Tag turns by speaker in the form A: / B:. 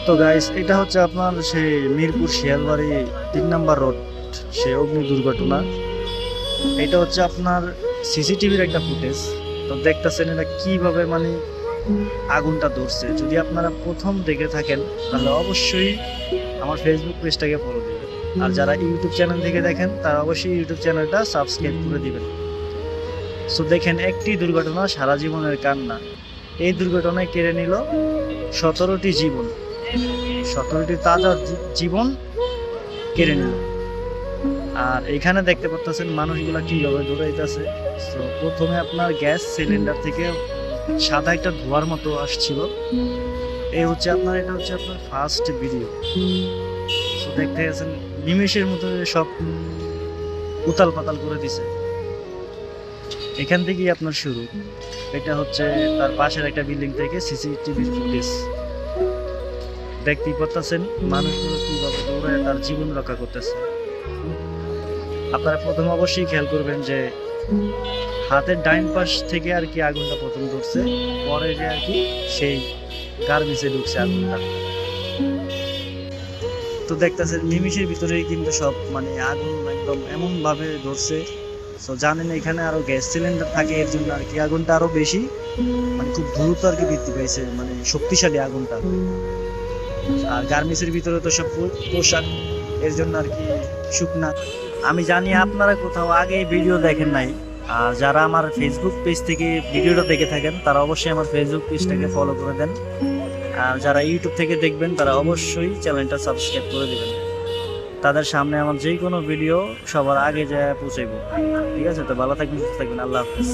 A: তো গাইস, এটা হচ্ছে আপনার সেই মিরপুর শিয়ালবাড়ি 3 নম্বর রোড, সে অগ্নি দুর্ঘটনা। এটা হচ্ছে আপনার সিসিটিভির একটা ফুটেজ। তো দেখতেছেন এটা কিভাবে মানে আগুনটা ধরছে। যদি আপনারা প্রথম দেখে থাকেন তাহলে অবশ্যই আমার ফেসবুক পেজটাকে ফলো দিবেন, আর যারা ইউটিউব চ্যানেল থেকে দেখেন তারা অবশ্যই ইউটিউব চ্যানেলটা সাবস্ক্রাইব করে দিবেন। সো দেখেন, একটি দুর্ঘটনা সারা জীবনের কান্না। এই দুর্ঘটনায় কেড়ে নিল 17টি জীবন, 17টি তাজা জীবন কেড়ে নিল। আর এখানে দেখতে পাচ্ছেন মানুষগুলা কিভাবে দৌড়াইতেছে। তো প্রথমে আপনার গ্যাস সিলিন্ডার থেকে সাদা একটা ধোঁয়ার মতো আসছিল। এটা হচ্ছে আপনার ফার্স্ট ভিডিও। তো দেখতে গেছেন নিমেষের মতো সব উতাল পাতাল করে দিছে। এখান থেকেই আপনার শুরু। এটা হচ্ছে তার পাশের একটা বিল্ডিং থেকে সিসিটিভির ফুটেজ। দেখতেই পাচ্ছেন মানুষগুলো কিভাবে দৌড়ায় তার জীবন রক্ষা করতেছে। আপনারা প্রথমে অবশ্যই খেয়াল করবেন যে হাতের ডাইন পাশ থেকে আর কি আগুনটা প্রথম ধরছে, পরে যে আর কি সেই গার্মেন্টসে ঢুকছে আগুনটা। তো দেখতেছেন নিমিষের ভিতরেই কিন্তু সব মানে আগুন একদম এমন ভাবে ধরছে। তো জানেন এখানে আরো গ্যাস সিলিন্ডার থাকে, এর জন্য আর কি আগুনটা আরো বেশি মানে খুব দ্রুত আর কি বৃদ্ধি পাইছে, মানে শক্তিশালী আগুনটা। আর গার্মেন্টসের ভিতরে তো সব পোশাক, এর জন্য আর কি শুকনা। আমি জানি আপনারা কোথাও আগে ভিডিও দেখেন নাই, আর যারা আমার ফেসবুক পেজ থেকে ভিডিওটা দেখে থাকেন তারা অবশ্যই আমার ফেসবুক পেজটাকে ফলো করে দেন। আর যারা ইউটিউব থেকে দেখবেন তারা অবশ্যই চ্যানেলটা সাবস্ক্রাইব করে দেবেন। তাদের সামনে আমার যে কোনো ভিডিও সবার আগে যায় পৌঁছাইব। ঠিক আছে, তো ভালো থাকবেন, সুস্থ থাকবেন, আল্লাহ হাফেজ।